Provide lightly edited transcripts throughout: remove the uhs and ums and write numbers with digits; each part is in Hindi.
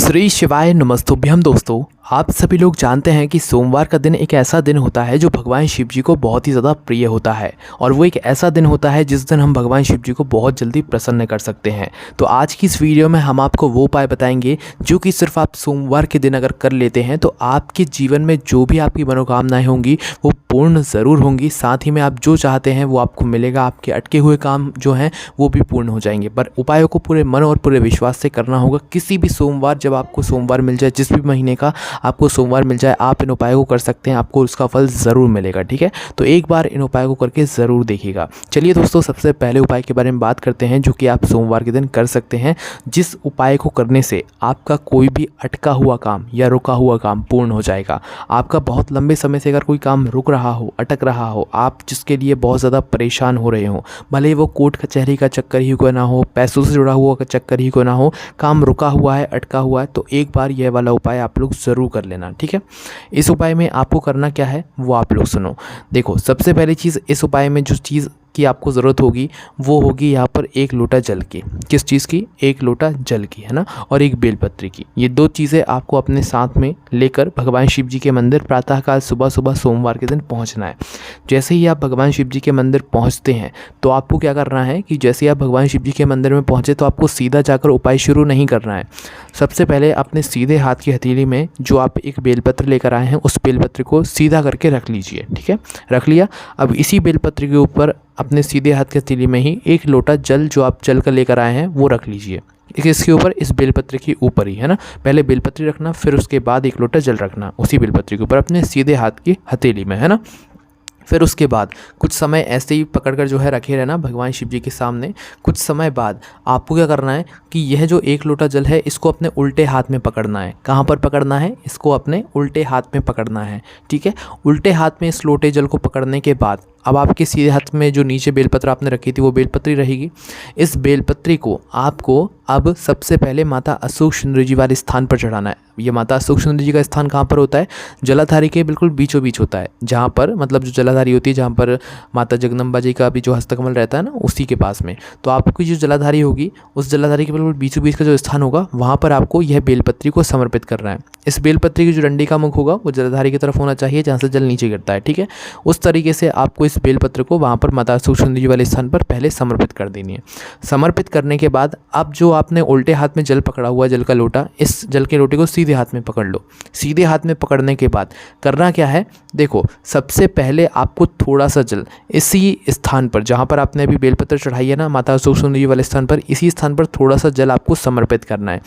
श्री शिवाय नमस्तुभ्यम। दोस्तों, आप सभी लोग जानते हैं कि सोमवार का दिन एक ऐसा दिन होता है जो भगवान शिव जी को बहुत ही ज़्यादा प्रिय होता है और वो एक ऐसा दिन होता है जिस दिन हम भगवान शिव जी को बहुत जल्दी प्रसन्न कर सकते हैं। तो आज की इस वीडियो में हम आपको वो उपाय बताएंगे जो कि सिर्फ आप सोमवार के दिन अगर कर लेते हैं तो आपके जीवन में जो भी आपकी मनोकामनाएं होंगी वो पूर्ण ज़रूर होंगी। साथ ही में आप जो चाहते हैं वो आपको मिलेगा। आपके अटके हुए काम जो हैं वो भी पूर्ण हो जाएंगे। पर उपायों को पूरे मन और पूरे विश्वास से करना होगा। किसी भी सोमवार, जब आपको सोमवार मिल जाए, जिस भी महीने का आपको सोमवार मिल जाए, आप इन उपायों को कर सकते हैं। आपको उसका फल ज़रूर मिलेगा। ठीक है, तो एक बार इन उपायों को करके ज़रूर देखिएगा। चलिए दोस्तों, सबसे पहले उपाय के बारे में बात करते हैं जो कि आप सोमवार के दिन कर सकते हैं, जिस उपाय को करने से आपका कोई भी अटका हुआ काम या रुका हुआ काम पूर्ण हो जाएगा। आपका बहुत लंबे समय से अगर कोई काम रुक रहा हो, अटक रहा हो, आप जिसके लिए बहुत ज़्यादा परेशान हो रहे हो, भले वो कोर्ट कचहरी का चक्कर ही क्यों ना हो, पैसों से जुड़ा हुआ चक्कर ही क्यों ना हो, काम रुका हुआ है, अटका हुआ है, तो एक बार यह वाला उपाय आप लोग ज़रूर कर लेना। ठीक है, इस उपाय में आपको करना क्या है वो आप लोग सुनो। देखो, सबसे पहली चीज़, इस उपाय में जो चीज़ की आपको ज़रूरत होगी वो होगी यहाँ पर एक लोटा जल की। किस चीज़ की? एक लोटा जल की, है ना, और एक बेलपत्री की। ये दो चीज़ें आपको अपने साथ में लेकर भगवान शिव जी के मंदिर प्रातःकाल सुबह सुबह सोमवार के दिन पहुँचना है। जैसे ही आप भगवान शिव जी के मंदिर पहुँचते हैं तो आपको क्या करना है कि जैसे ही आप भगवान शिव जी के मंदिर में पहुँचे तो आपको सीधा जाकर उपाय शुरू नहीं करना है। सबसे पहले अपने सीधे हाथ की हथेली में जो आप एक बेलपत्र लेकर आए हैं उस बेलपत्र को सीधा करके रख लीजिए। ठीक है, रख लिया। अब इसी बेलपत्र के ऊपर अपने सीधे हाथ की हथेली में ही एक लोटा जल, जो आप जल कर लेकर आए हैं, वो रख लीजिए। इसके ऊपर, इस बेलपत्र के ऊपर ही, है ना। पहले बेलपत्री रखना, फिर उसके बाद एक लोटा जल रखना उसी बेलपत्री के ऊपर अपने सीधे हाथ की हथेली में, है ना। फिर उसके बाद कुछ समय ऐसे ही पकड़कर जो है रखे रहना भगवान शिव जी के सामने। कुछ समय बाद आपको क्या करना है कि यह जो एक लोटा जल है इसको अपने उल्टे हाथ में पकड़ना है। कहाँ पर पकड़ना है? इसको अपने उल्टे हाथ में पकड़ना है। ठीक है, उल्टे हाथ में इस लोटे जल को पकड़ने के बाद अब आपके सीधे हाथ में जो नीचे बेलपत्र आपने रखी थी वो बेलपत्री रहेगी। इस बेलपत्री को आपको अब सबसे पहले माता अशोक सुंदरी जी वाले स्थान पर चढ़ाना है। ये माता अशोक सुंदरी जी का स्थान कहाँ पर होता है? जलाधारी के बिल्कुल बीचों बीच होता है, जहाँ पर मतलब जो जलाधारी होती है, जहाँ पर माता जगदम्बा जी का भी जो हस्तकमल रहता है ना, उसी के पास में। तो आपकी जो जलाधारी होगी उस जलाधारी के बिल्कुल बीचों बीच का जो स्थान होगा वहाँ पर आपको यह बेलपत्री को समर्पित करना है। इस बेलपत्री की जो डंडी का मुख होगा वो जलाधारी की तरफ होना चाहिए, जहाँ से जल नीचे गिरता है। ठीक है, उस तरीके से आपको इस बेलपत्र को वहाँ पर माता अशोक सुंदरी जी वाले स्थान पर पहले समर्पित कर देनी है। समर्पित करने के बाद अब जो आपने उल्टे हाथ में जल पकड़ा हुआ, जल का लोटा, इस जल के लोटे को सीधे हाथ में पकड़ लो। सीधे हाथ में पकड़ने के बाद करना क्या है? देखो, सबसे पहले आपको थोड़ा सा जल इसी स्थान पर जहाँ पर आपने अभी बेलपत्र चढ़ाई है ना माता अशोक सुंदरी जी वाले स्थान पर, इसी स्थान पर थोड़ा सा जल आपको समर्पित करना है।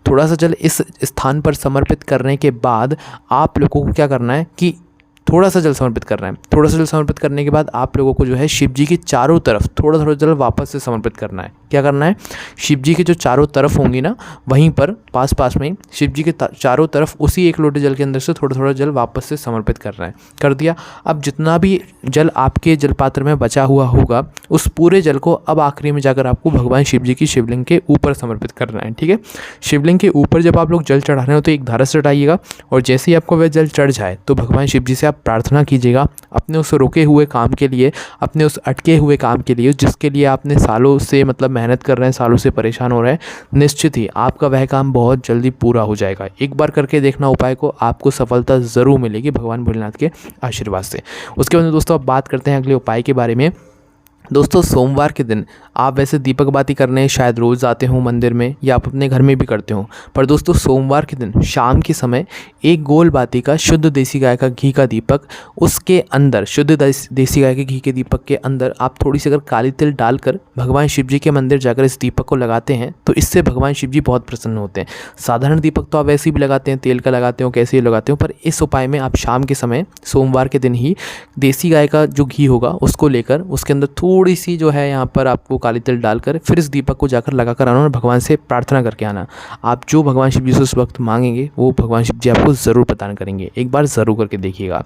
थोड़ा सा जल इस स्थान पर समर्पित करने के बाद आप लोगों को क्या करना है कि थोड़ा सा जल समर्पित करना है। थोड़ा सा जल समर्पित करने के बाद आप लोगों को जो है शिव जी के चारों तरफ थोड़ा थोड़ा जल वापस से समर्पित करना है। क्या करना है? शिव जी के जो चारों तरफ होंगी ना, वहीं पर पास पास में शिव जी के चारों तरफ उसी एक लोटे जल के अंदर से थोड़ा थोड़ा जल वापस से समर्पित करना है। कर दिया। अब जितना भी जल आपके जल पात्र में बचा हुआ होगा उस पूरे जल को अब आखिरी में जाकर आपको भगवान शिव जी की शिवलिंग के ऊपर समर्पित करना है। ठीक है, शिवलिंग के ऊपर जब आप लोग जल चढ़ा रहे हो तो एक धारा से चढ़ाइएगा और जैसे ही आपको वह जल चढ़ जाए तो भगवान शिव जी से आप प्रार्थना कीजिएगा अपने उस रुके हुए काम के लिए, अपने उस अटके हुए काम के लिए, जिसके लिए आपने सालों से मतलब मेहनत कर रहे हैं, सालों से परेशान हो रहे हैं। निश्चित ही आपका वह काम बहुत जल्दी पूरा हो जाएगा। एक बार करके देखना उपाय को, आपको सफलता ज़रूर मिलेगी भगवान भोलेनाथ के आशीर्वाद से। उसके बाद दोस्तों अब बात करते हैं अगले उपाय के बारे में। दोस्तों, सोमवार के दिन आप वैसे दीपक बाती करने शायद रोज़ आते हो मंदिर में या आप अपने घर में भी करते हो, पर दोस्तों सोमवार के दिन शाम के समय एक गोल बाती का शुद्ध देसी गाय का घी का दीपक, उसके अंदर शुद्ध देसी गाय के घी के दीपक के अंदर आप थोड़ी सी अगर काली तिल डालकर भगवान शिव जी के मंदिर जाकर इस दीपक को लगाते हैं तो इससे भगवान शिव जी बहुत प्रसन्न होते हैं। साधारण दीपक तो आप वैसे भी लगाते हैं, तेल का लगाते हो, कैसे ही लगाते हो, पर इस उपाय में आप शाम के समय सोमवार के दिन ही देसी गाय का जो घी होगा उसको लेकर उसके अंदर थोड़ी सी जो है यहाँ पर आपको काली तिल डालकर फिर इस दीपक को जाकर लगाकर आना और भगवान से प्रार्थना करके आना। आप जो भगवान शिव जी से उस वक्त मांगेंगे वो भगवान शिव जी आपको ज़रूर प्रदान करेंगे। एक बार ज़रूर करके देखिएगा।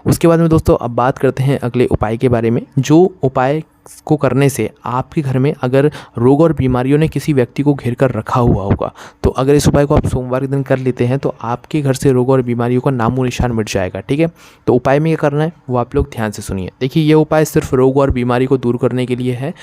उसके बाद में दोस्तों अब बात करते हैं अगले उपाय के बारे में, जो उपाय को करने से आपके घर में अगर रोग और बीमारियों ने किसी व्यक्ति को घेर कर रखा हुआ होगा, तो अगर इस उपाय को आप सोमवार के दिन कर लेते हैं तो आपके घर से रोग और बीमारियों का नामो निशान मिट जाएगा। ठीक है, तो उपाय में क्या करना है वो आप लोग ध्यान से सुनिए। देखिए, ये उपाय सिर्फ रोग और बीमारी को दूर करने के लिए है।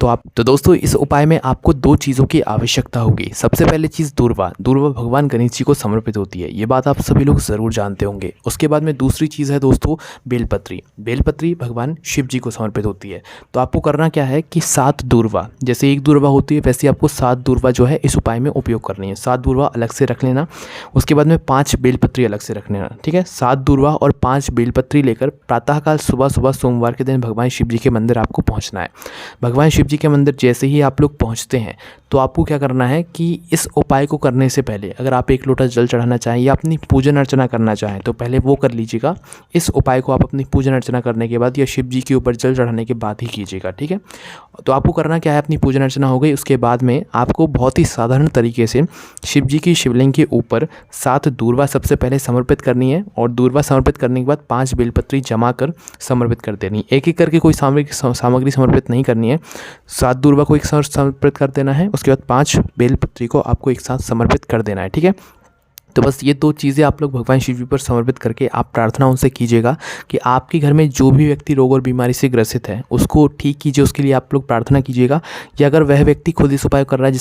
तो दोस्तों, इस उपाय में आपको 2 चीज़ों की आवश्यकता होगी। सबसे पहले चीज़ दूर्वा भगवान गणेश जी को समर्पित होती है, ये बात आप सभी लोग ज़रूर जानते होंगे। उसके बाद में दूसरी चीज़ है दोस्तों बेलपत्री भगवान शिव जी को समर्पित होती है। तो आपको करना क्या है कि 7 दूर्वा, जैसे 1 दूर्वा होती है वैसे आपको 7 दूर्वा जो है इस उपाय में उपयोग करनी है। 7 दूर्वा अलग से रख लेना, उसके बाद में 5 बेलपत्री अलग से रख लेना। ठीक है, 7 दूर्वा और 5 बेलपत्री लेकर प्रातःकाल सुबह सोमवार के दिन भगवान शिव जी के मंदिर आपको पहुंचना है। भगवान शिव जी के मंदिर जैसे ही आप लोग पहुंचते हैं तो आपको क्या करना है कि इस उपाय को करने से पहले अगर आप 1 लोटा जल चढ़ाना चाहें या अपनी पूजन अर्चना करना चाहें तो पहले वो कर लीजिएगा। इस उपाय को आप अपनी पूजन अर्चना करने के बाद या शिव जी के ऊपर जल चढ़ाने के बाद ही कीजिएगा। ठीक है, तो आपको करना क्या है, अपनी पूजन अर्चना हो गई, उसके बाद में आपको बहुत ही साधारण तरीके से शिव जी की शिवलिंग के ऊपर 7 दूर्वा सबसे पहले समर्पित करनी है और दूर्वा समर्पित करने के बाद 5 बेलपत्री जमा कर समर्पित कर देनी। एक एक करके कोई सामग्री समर्पित नहीं करनी है। 7 दूर्वा को एक साथ समर्पित कर देना है, उसके बाद 5 बेलपत्री को आपको एक साथ समर्पित कर देना है। ठीक है, तो बस ये 2 चीज़ें आप लोग भगवान शिव जी पर समर्पित करके आप प्रार्थना उनसे कीजिएगा कि आपके घर में जो भी व्यक्ति रोग और बीमारी से ग्रसित है उसको ठीक कीजिए। उसके लिए आप लोग प्रार्थना कीजिएगा या अगर वह व्यक्ति खुद इस उपाय कर रहा है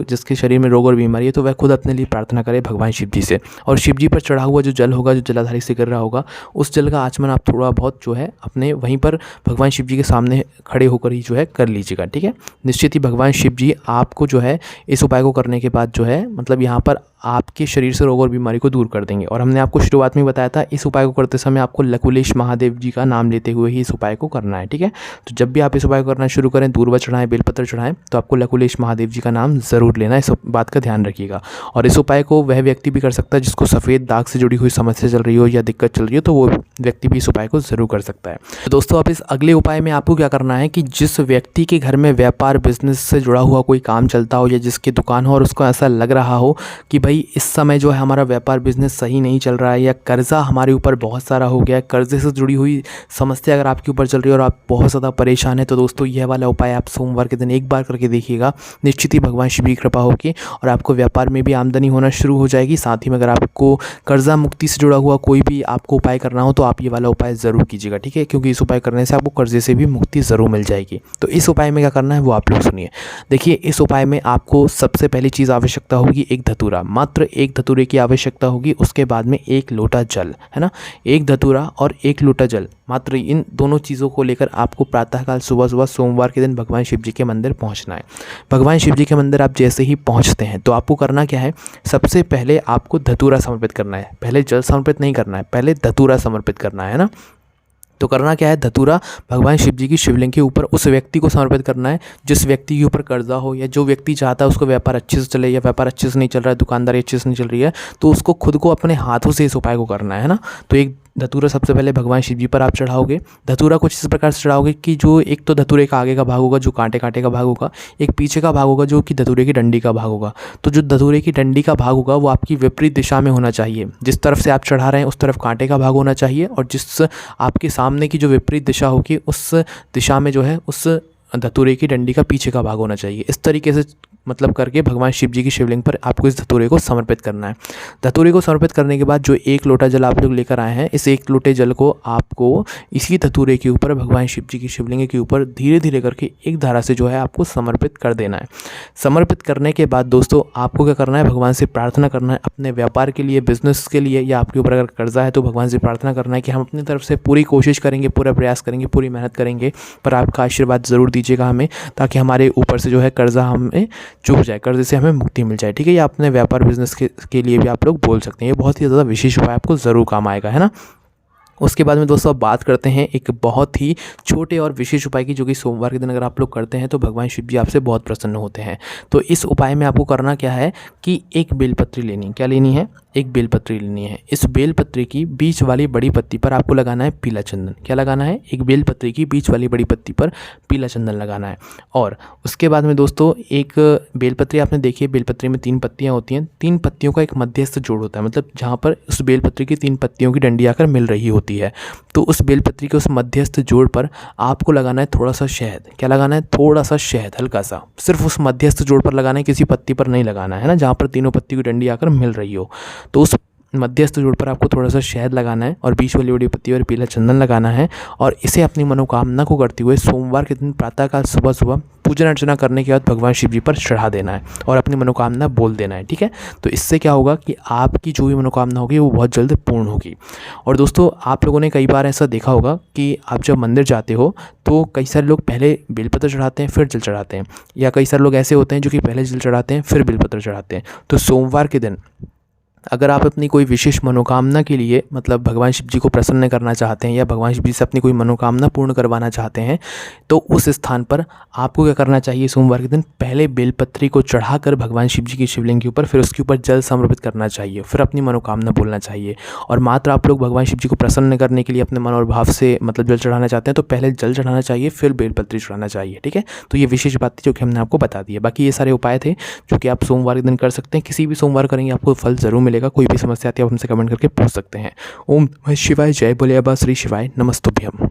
जिसके शरीर में रोग और बीमारी है तो वह खुद अपने लिए प्रार्थना करे भगवान शिव जी से। और शिव जी पर चढ़ा हुआ जो जल होगा, जो जलाधारी से गिर रहा होगा, उस जल का आचमन आप थोड़ा बहुत जो है अपने वहीं पर भगवान शिव जी के सामने खड़े होकर ही जो है कर लीजिएगा। ठीक है, निश्चित ही भगवान शिव जी आपको जो है इस उपाय को करने के बाद जो है मतलब यहाँ पर आपके शरीर से रोग और बीमारी को दूर कर देंगे। और हमने आपको शुरुआत में बताया था इस उपाय को करते समय आपको लकुलेश महादेव जी का नाम लेते हुए ही इस उपाय को करना है। ठीक है, तो जब भी आप इस उपाय को करना शुरू करें, दूर्वा चढ़ाएं, बेलपत्र चढ़ाएं, तो आपको लकुलेश महादेव जी का नाम ज़रूर लेना है। इस बात का ध्यान रखिएगा। और इस उपाय को वह व्यक्ति भी कर सकता है जिसको सफ़ेद दाग से जुड़ी हुई समस्या चल रही हो या दिक्कत चल रही हो, तो वो व्यक्ति भी इस उपाय को ज़रूर कर सकता है। तो दोस्तों, अब इस अगले उपाय में आपको क्या करना है कि जिस व्यक्ति के घर में व्यापार बिजनेस से जुड़ा हुआ कोई काम चलता हो या जिसकी दुकान हो और उसको ऐसा लग रहा हो कि भाई इस समय जो है हमारा व्यापार बिजनेस सही नहीं चल रहा है या कर्जा हमारे ऊपर बहुत सारा हो गया है, कर्जे से जुड़ी हुई समस्या अगर आपके ऊपर चल रही है और आप बहुत ज़्यादा परेशान हैं, तो दोस्तों यह वाला उपाय आप सोमवार के दिन एक बार करके देखिएगा। निश्चित ही भगवान शिव की कृपा होगी और आपको व्यापार में भी आमदनी होना शुरू हो जाएगी। साथ ही में अगर आपको कर्जा मुक्ति से जुड़ा हुआ कोई भी आपको उपाय करना हो तो आप ये वाला उपाय ज़रूर कीजिएगा। ठीक है, क्योंकि इस उपाय करने से आपको कर्जे से भी मुक्ति ज़रूर मिल जाएगी। तो इस उपाय में क्या करना है वो आप लोग सुनिए। देखिए, इस उपाय में आपको सबसे पहली चीज़ आवश्यकता होगी एक धतूरा, मात्र एक धतूरे की आवश्यकता होगी। उसके बाद में 1 लोटा जल, है ना, 1 धतूरा और 1 लोटा जल, मात्र इन दोनों चीज़ों को लेकर आपको प्रातःकाल सुबह सोमवार के दिन भगवान शिव जी के मंदिर पहुंचना है। भगवान शिव जी के मंदिर आप जैसे ही पहुंचते हैं तो आपको करना क्या है, सबसे पहले आपको धतूरा समर्पित करना है। पहले जल समर्पित नहीं करना है, पहले धतूरा समर्पित करना है ना। तो करना क्या है, धतूरा भगवान शिव जी की शिवलिंग के ऊपर उस व्यक्ति को समर्पित करना है जिस व्यक्ति के ऊपर कर्जा हो या जो व्यक्ति चाहता है उसको व्यापार अच्छे से चले या व्यापार अच्छे से नहीं चल रहा है, दुकानदारी अच्छे से नहीं चल रही है, तो उसको खुद को अपने हाथों से इस उपाय को करना है ना। तो एक धतूरा सबसे पहले भगवान शिव जी पर आप चढ़ाओगे। धतूरा कुछ इस प्रकार से चढ़ाओगे कि जो एक तो धतूरे का आगे का भाग होगा जो कांटे का भाग होगा, एक पीछे का भाग होगा जो कि धतूरे की डंडी का भाग होगा। तो जो धतूरे की डंडी का भाग होगा वो आपकी विपरीत दिशा में होना चाहिए। जिस तरफ से आप चढ़ा रहे हैं उस तरफ कांटे का भाग होना चाहिए और जिस आपके सामने की जो विपरीत दिशा होगी उस दिशा में जो है उस धतूरे की डंडी का पीछे का भाग होना चाहिए। इस तरीके से मतलब करके भगवान शिव जी की शिवलिंग पर आपको इस धतूरे को समर्पित करना है। धतूरे को समर्पित करने के बाद जो 1 लोटा जल आप लोग लेकर आए हैं, इस 1 लोटे जल को आपको इसी धतूरे के ऊपर भगवान शिव जी की शिवलिंग के ऊपर धीरे धीरे करके एक धारा से जो है आपको समर्पित कर देना है। समर्पित करने के बाद दोस्तों आपको क्या करना है, भगवान से प्रार्थना करना है अपने व्यापार के लिए, बिजनेस के लिए, या आपके ऊपर अगर कर्जा है तो भगवान से प्रार्थना करना है कि हम अपनी तरफ से पूरी कोशिश करेंगे, पूरा प्रयास करेंगे, पूरी मेहनत करेंगे, पर आपका आशीर्वाद ज़रूर दीजिएगा हमें, ताकि हमारे ऊपर से जो है कर्जा हमें चूक जाए, कर्जे से हमें मुक्ति मिल जाए। ठीक है, या अपने व्यापार बिजनेस के लिए भी आप लोग बोल सकते हैं। ये बहुत ही ज़्यादा विशेष उपाय आपको ज़रूर काम आएगा, है ना। उसके बाद में दोस्तों अब बात करते हैं एक बहुत ही छोटे और विशेष उपाय की, जो कि सोमवार के दिन अगर आप लोग करते हैं तो भगवान शिव जी आपसे बहुत प्रसन्न होते हैं। तो इस उपाय में आपको करना क्या है कि एक बेलपत्री लेनी है। क्या लेनी है? एक बेलपत्री लेनी है। इस बेलपत्री की बीच वाली बड़ी पत्ती पर आपको लगाना है पीला चंदन। क्या लगाना है? एक बेलपत्री की बीच वाली बड़ी पत्ती पर पीला चंदन लगाना है। और उसके बाद में दोस्तों एक बेलपत्री आपने देखी है, बेलपत्री में 3 पत्तियां होती हैं, 3 पत्तियों का एक मध्यस्थ जोड़ होता है, मतलब जहाँ पर उस बेलपत्री की 3 पत्तियों की डंडी आकर मिल रही होती है। तो उस बेलपत्री के उस मध्यस्थ जोड़ पर आपको लगाना है थोड़ा सा शहद। क्या लगाना है? थोड़ा सा शहद, हल्का सा, सिर्फ उस मध्यस्थ जोड़ पर लगाना है, किसी पत्ती पर नहीं लगाना है ना, जहाँ पर तीनों पत्ती की डंडी आकर मिल रही हो। तो उस मध्यस्थ जोड़ पर आपको थोड़ा सा शहद लगाना है और बीच वाली बड़ी पत्ती और पीला चंदन लगाना है। और इसे अपनी मनोकामना को करते हुए सोमवार के दिन प्रातःकाल सुबह सुबह पूजन अर्चना करने के बाद भगवान शिव जी पर चढ़ा देना है और अपनी मनोकामना बोल देना है। ठीक है, तो इससे क्या होगा कि आपकी जो भी मनोकामना होगी वो बहुत जल्द पूर्ण होगी। और दोस्तों आप लोगों ने कई बार ऐसा देखा होगा कि आप जब मंदिर जाते हो तो कई सारे लोग पहले बेलपत्र चढ़ाते हैं फिर जल चढ़ाते हैं, या कई सारे लोग ऐसे होते हैं जो कि पहले जल चढ़ाते हैं फिर बेलपत्र चढ़ाते हैं। तो सोमवार के दिन अगर आप अपनी कोई विशेष मनोकामना के लिए, मतलब भगवान शिव जी को प्रसन्न करना चाहते हैं या भगवान शिव जी से अपनी कोई मनोकामना पूर्ण करवाना चाहते हैं, तो उस स्थान पर आपको क्या करना चाहिए? सोमवार के दिन पहले बेलपत्री को चढ़ाकर भगवान शिव जी की शिवलिंग के ऊपर, फिर उसके ऊपर जल समर्पित करना चाहिए, फिर अपनी मनोकामना बोलना चाहिए। और मात्र आप लोग भगवान शिव जी को प्रसन्न करने के लिए अपने मन और भाव से मतलब जल चढ़ाना चाहते हैं तो पहले जल चढ़ाना चाहिए फिर बेलपत्री चढ़ाना चाहिए। ठीक है, तो ये विशेष बात थी जो कि हमने आपको बता दी है। बाकी ये सारे उपाय थे जो कि आप सोमवार के दिन कर सकते हैं। किसी भी सोमवार करेंगे आपको फल जरूर मिलेगा। कोई भी समस्या आती है आप हमसे कमेंट करके पूछ सकते हैं। ओम नमः शिवाय, जय बोले बाबा श्री शिवाय, नमस्तुभ्यम।